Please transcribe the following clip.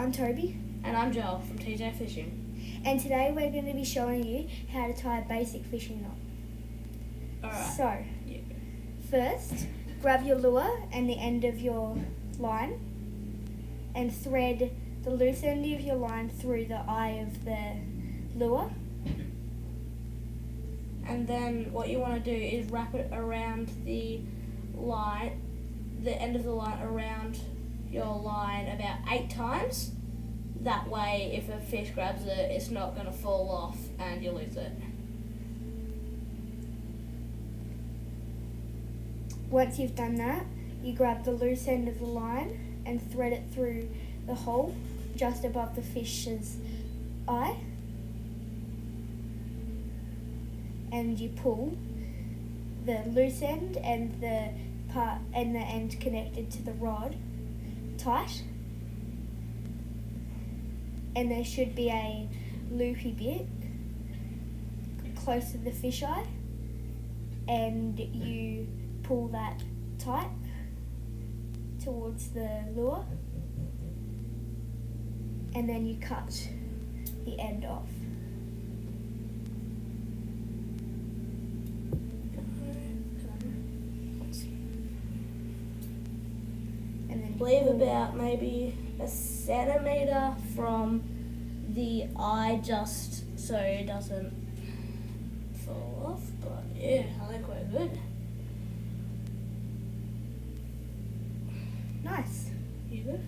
I'm Toby. And I'm Joel from T-Jfishing. And today we're going to be showing you how to tie a basic fishing knot. Alright. So, first, grab your lure and the end of your line and thread the loose end of your line through the eye of the lure. And then what you want to do is wrap it around the line, the end of the line around your line about 8 times. That way, if a fish grabs it, it's not going to fall off and you lose it. Once you've done that, you grab the loose end of the line and thread it through the hole just above the fish's eye. And you pull the loose end and the end connected to the rod tight. And there should be a loopy bit close to the fish eye, and you pull that tight towards the lure, and then you cut the end off. And then Leave about maybe a centimetre from the eye just so it doesn't fall off, but yeah, I think we're good. Nice. You good?